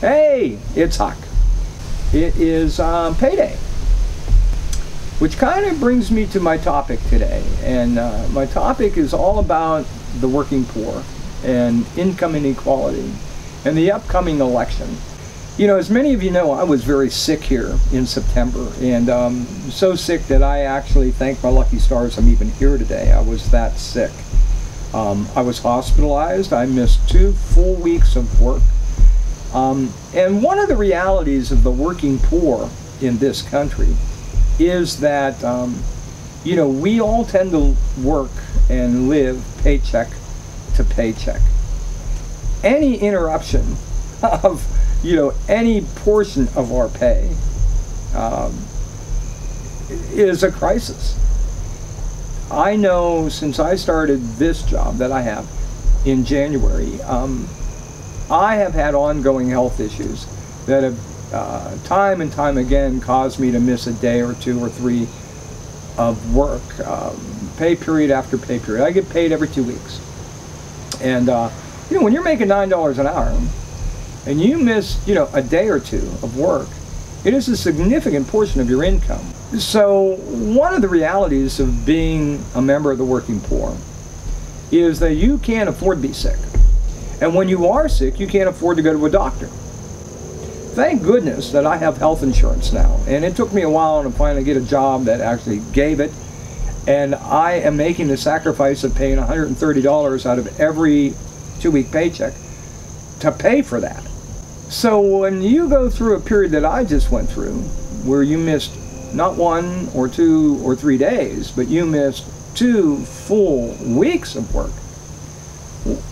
Hey, it's Huck. It is payday, which kind of brings me to my topic today. And my topic is all about the working poor and income inequality and the upcoming election. You know, as many of you know, I was very sick here in September, and so sick that I actually thank my lucky stars I'm even here today. I was that sick. I was hospitalized. I missed 2 full weeks of work. And one of the realities of the working poor in this country is that, you know, we all tend to work and live paycheck to paycheck. Any interruption of, you know, any portion of our pay is a crisis. I know since I started this job that I have in January, I have had ongoing health issues that have time and time again caused me to miss a day or 2 or 3 of work, pay period after pay period. I get paid every 2 weeks. And, you know, when you're making $9 an hour and you miss, you know, a day or 2 of work, it is a significant portion of your income. So one of the realities of being a member of the working poor is that you can't afford to be sick. And when you are sick, you can't afford to go to a doctor. Thank goodness that I have health insurance now. And it took me a while to finally get a job that actually gave it. And I am making the sacrifice of paying $130 out of every 2-week paycheck to pay for that. So when you go through a period that I just went through, where you missed not 1 or 2 or 3 days, but you missed 2 full weeks of work.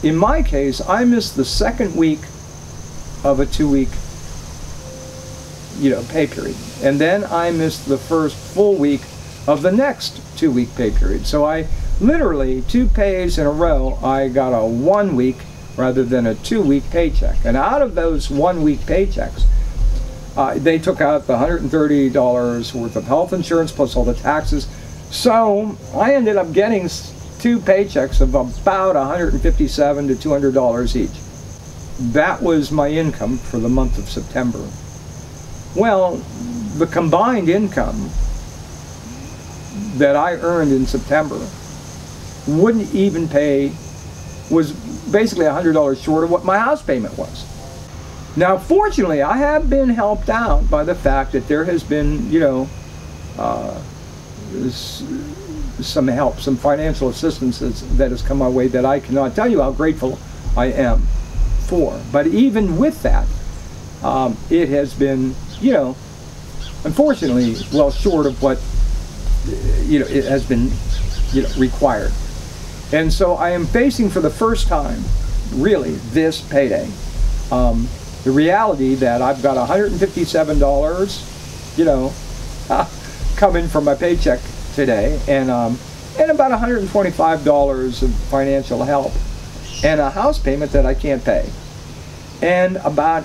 In my case, I missed the 2nd week of a 2-week, you know, pay period. And then I missed the first full week of the next 2-week pay period. So I literally, 2 pays in a row, I got a 1 week rather than a 2-week paycheck. And out of those 1-week paychecks, they took out the $130 worth of health insurance plus all the taxes. So I ended up getting 2 paychecks of about $157 to $200 each. That was my income for the month of September. Well, the combined income that I earned in September wouldn't even pay, was basically $100 short of what my house payment was. Now, fortunately, I have been helped out by the fact that there has been, you know, some help, some financial assistance that has come my way that I cannot tell you how grateful I am for. But even with that, it has been, you know, unfortunately, well short of what, you know, it has been, you know, required. And so I am facing for the first time, really, this payday, the reality that I've got $157, you know, coming from my paycheck today, and about $125 of financial help, and a house payment that I can't pay, and about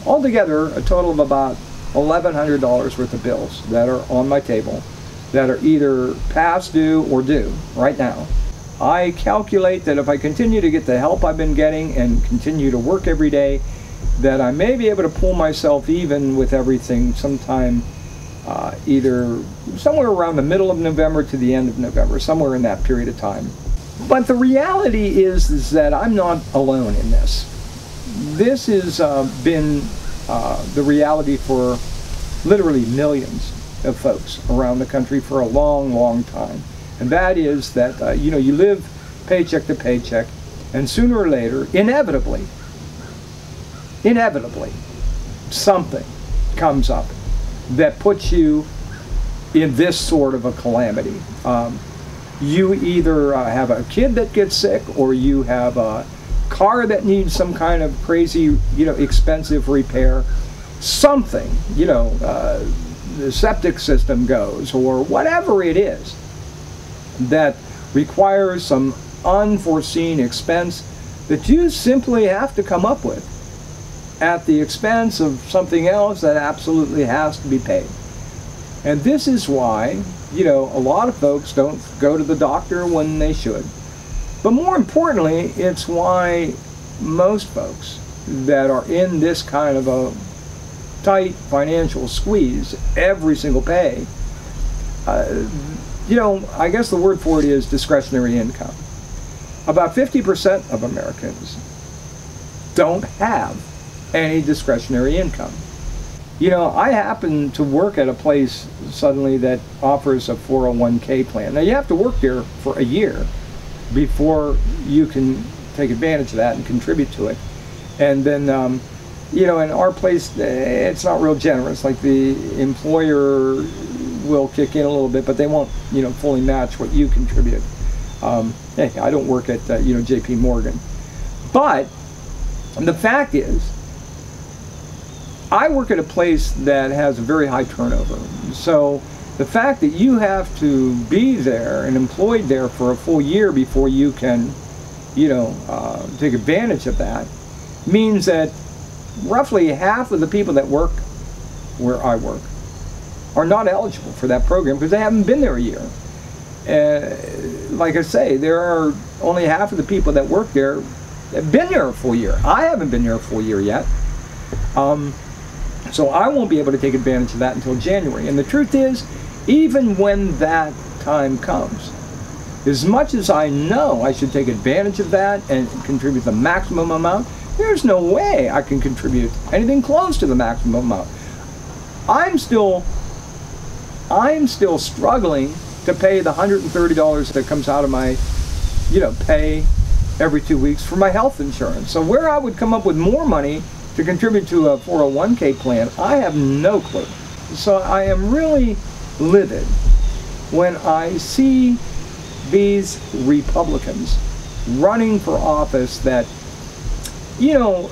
altogether a total of about $1,100 worth of bills that are on my table that are either past due or due right now. I calculate that if I continue to get the help I've been getting and continue to work every day, that I may be able to pull myself even with everything sometime either somewhere around the middle of November to the end of November, somewhere in that period of time. But the reality is that I'm not alone in this. This has been the reality for literally millions of folks around the country for a long, long time. And that is that, you know, you live paycheck to paycheck, and sooner or later, inevitably, something comes up that puts you in this sort of a calamity. You either have a kid that gets sick, or you have a car that needs some kind of crazy, you know, expensive repair. Something, you know, the septic system goes, or whatever it is that requires some unforeseen expense that you simply have to come up with at the expense of something else that absolutely has to be paid. And this is why, you know, a lot of folks don't go to the doctor when they should. But more importantly, it's why most folks that are in this kind of a tight financial squeeze every single pay, you know, I guess the word for it is discretionary income. About 50% of Americans don't have any discretionary income. You know, I happen to work at a place suddenly that offers a 401k plan. Now, you have to work there for a year before you can take advantage of that and contribute to it. And then, you know, in our place, it's not real generous. Like, the employer will kick in a little bit, but they won't, you know, fully match what you contribute. Hey, I don't work at, you know, JP Morgan. But the fact is, I work at a place that has a very high turnover. So the fact that you have to be there and employed there for a full year before you can, you know, take advantage of that means that roughly half of the people that work where I work are not eligible for that program because they haven't been there a year. Like I say, there are only half of the people that work there that have been there a full year. I haven't been there a full year yet. So I won't be able to take advantage of that until January. And the truth is, even when that time comes, as much as I know I should take advantage of that and contribute the maximum amount, there's no way I can contribute anything close to the maximum amount. I'm still struggling to pay the $130 that comes out of my, you know, pay every 2 weeks for my health insurance. So where I would come up with more money to contribute to a 401k plan, I have no clue. So I am really livid when I see these Republicans running for office that, you know,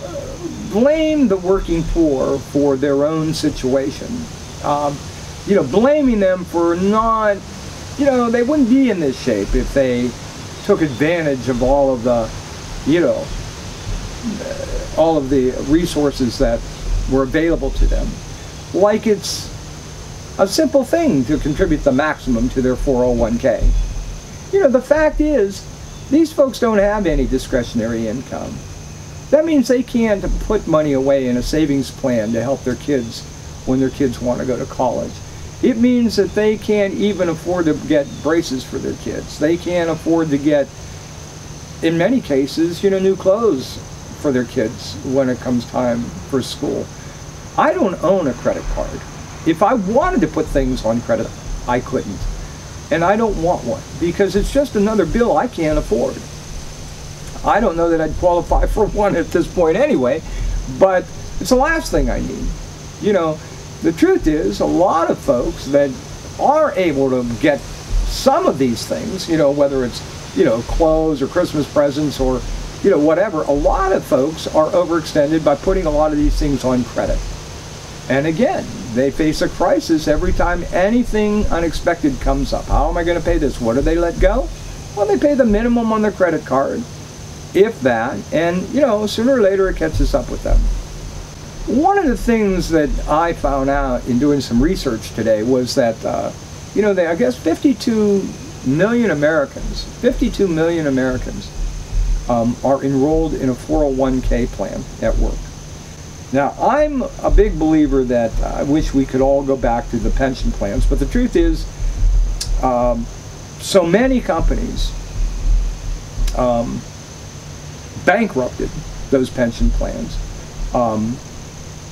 blame the working poor for their own situation. You know, blaming them for not, you know, they wouldn't be in this shape if they took advantage of all of the, you know, all of the resources that were available to them. Like it's a simple thing to contribute the maximum to their 401k. You know, the fact is, these folks don't have any discretionary income. That means they can't put money away in a savings plan to help their kids when their kids want to go to college. It means that they can't even afford to get braces for their kids. They can't afford to get, in many cases, you know, new clothes for their kids when it comes time for school. I don't own a credit card. If I wanted to put things on credit, I couldn't. And I don't want one because it's just another bill I can't afford. I don't know that I'd qualify for one at this point anyway, but it's the last thing I need. You know, the truth is, a lot of folks that are able to get some of these things, you know, whether it's, you know, clothes or Christmas presents or, you know, whatever, a lot of folks are overextended by putting a lot of these things on credit. And again, they face a crisis every time anything unexpected comes up. How am I going to pay this? What do they let go? Well, they pay the minimum on their credit card, if that, and, you know, sooner or later it catches up with them. One of the things that I found out in doing some research today was that, you know, I guess 52 million Americans are enrolled in a 401k plan at work. Now, I'm a big believer that I wish we could all go back to the pension plans, but the truth is, so many companies bankrupted those pension plans.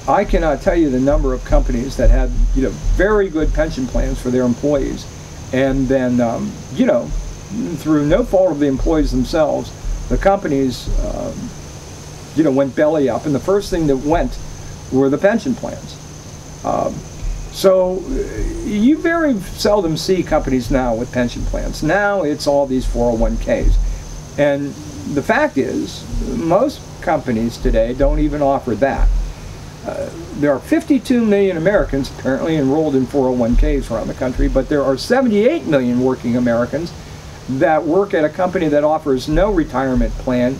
I cannot tell you the number of companies that had, you know, very good pension plans for their employees, and then, you know, through no fault of the employees themselves, the companies, you know, went belly up, and the first thing that went were the pension plans. So you very seldom see companies now with pension plans. Now it's all these 401ks. And the fact is, most companies today don't even offer that. There are 52 million Americans apparently enrolled in 401ks around the country, but there are 78 million working Americans that work at a company that offers no retirement plan,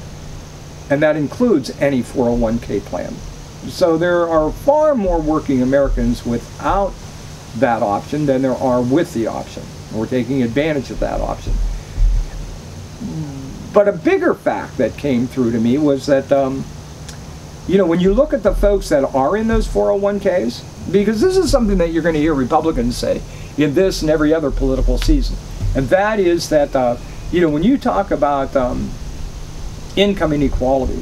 and that includes any 401k plan. So there are far more working Americans without that option than there are with the option, or taking advantage of that option. But a bigger fact that came through to me was that, You know, when you look at the folks that are in those 401ks, because this is something that you're going to hear Republicans say in this and every other political season, and that is that, you know, when you talk about income inequality,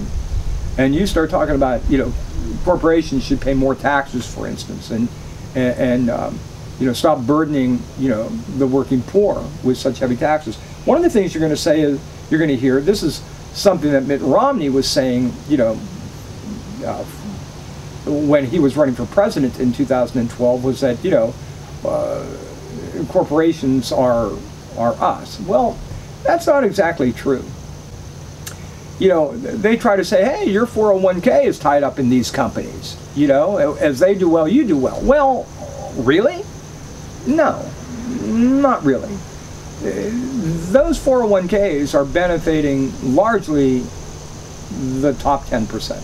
and you start talking about, you know, corporations should pay more taxes, for instance, and you know, stop burdening, you know, the working poor with such heavy taxes. One of the things you're going to say is, you're going to hear, this is something that Mitt Romney was saying, you know, when he was running for president in 2012, was that, you know, corporations are us. Well, that's not exactly true. You know, they try to say, hey, your 401k is tied up in these companies. You know, as they do well, you do well. Well, really? No, not really. Those 401ks are benefiting largely the top 10%,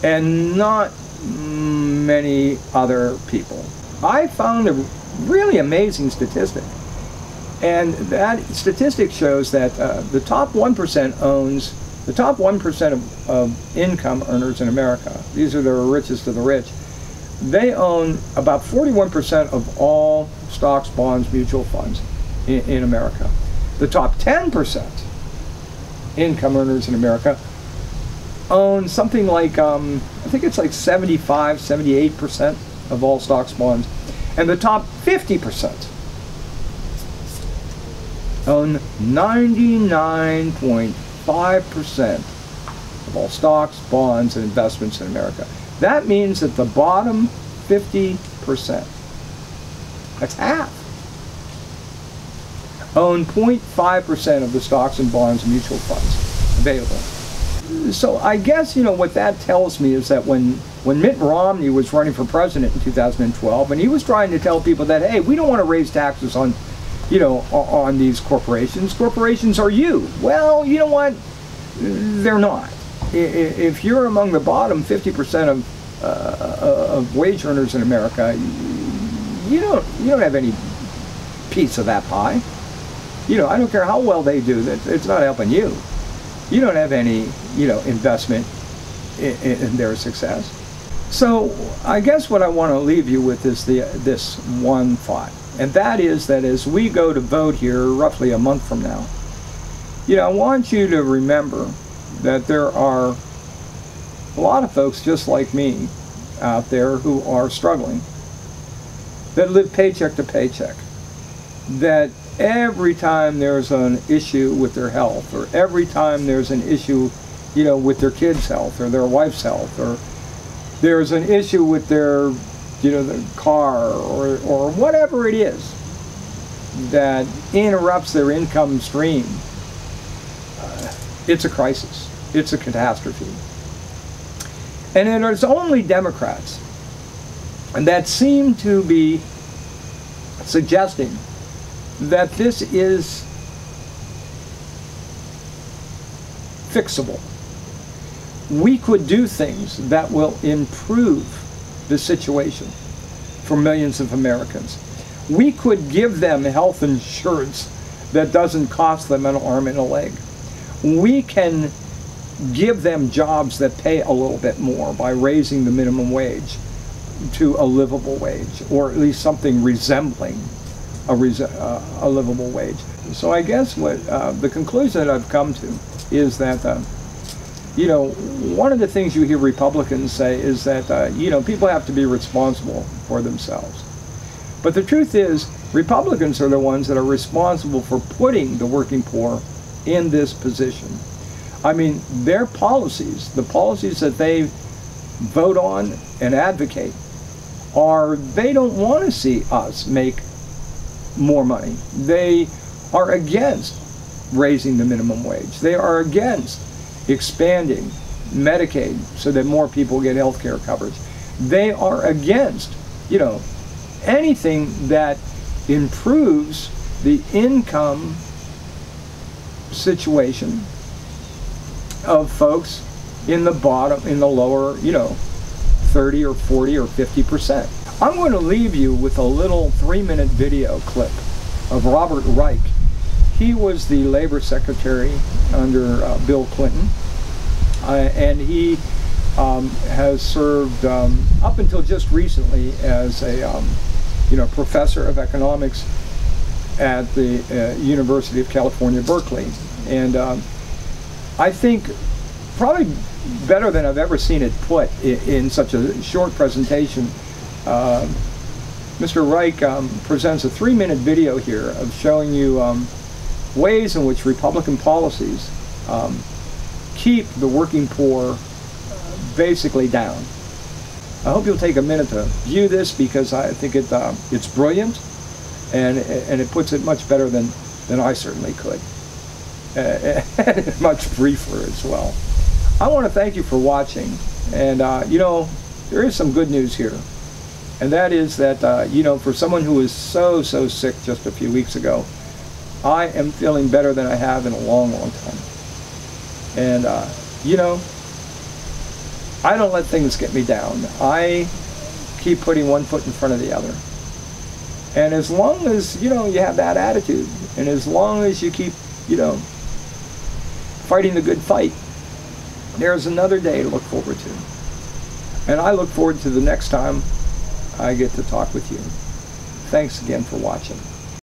and not many other people. I found a really amazing statistic, and that statistic shows that the top 1% owns, the top 1% of income earners in America, these are the richest of the rich, they own about 41% of all stocks, bonds, mutual funds in America. The top 10% income earners in America own something like, I think it's like 75, 78% of all stocks, bonds. And the top 50% own 99.5% of all stocks, bonds, and investments in America. That means that the bottom 50%, that's half, own 0.5% of the stocks and bonds and mutual funds available. So I guess, you know, what that tells me is that when Mitt Romney was running for president in 2012, and he was trying to tell people that, hey, we don't want to raise taxes on, you know, on these corporations. Corporations are you. Well, you know what? They're not. If you're among the bottom 50% of wage earners in America, you don't have any piece of that pie. You know, I don't care how well they do, it's not helping you. You don't have any, you know, investment in their success. So I guess what I want to leave you with is this one thought, and that is that as we go to vote here roughly a month from now, you know, I want you to remember that there are a lot of folks just like me out there who are struggling, that live paycheck to paycheck, that every time there's an issue with their health, or every time there's an issue, you know, with their kids' health or their wife's health, or there's an issue with their, you know, the car or whatever it is that interrupts their income stream, it's a crisis. It's a catastrophe. And it is only Democrats that seem to be suggesting that this is fixable. We could do things that will improve the situation for millions of Americans. We could give them health insurance that doesn't cost them an arm and a leg. We can give them jobs that pay a little bit more by raising the minimum wage to a livable wage, or at least something resembling a livable wage. So I guess what the conclusion that I've come to is that, you know, one of the things you hear Republicans say is that, you know, people have to be responsible for themselves. But the truth is, Republicans are the ones that are responsible for putting the working poor in this position. I mean, their policies, the policies that they vote on and advocate, they don't want to see us make more money. They are against raising the minimum wage. They are against expanding Medicaid so that more people get health care coverage. They are against, you know, anything that improves the income situation of folks in the bottom, in the lower, you know, 30 or 40 or 50%. I'm going to leave you with a little 3-minute video clip of Robert Reich. He was the labor secretary under Bill Clinton, and he has served up until just recently as a professor of economics at the University of California, Berkeley. And I think probably better than I've ever seen it put in such a short presentation. Mr. Reich presents a 3-minute video here of showing you ways in which Republican policies keep the working poor basically down. I hope you'll take a minute to view this, because I think it's brilliant, and it puts it much better than I certainly could, and much briefer as well. I want to thank you for watching, and there is some good news here, and that is that for someone who was so sick just a few weeks ago, I am feeling better than I have in a long time. And I don't let things get me down. I keep putting one foot in front of the other. And as long as you have that attitude, and as long as you keep fighting the good fight, there's another day to look forward to. And I look forward to the next time I get to talk with you. Thanks again for watching.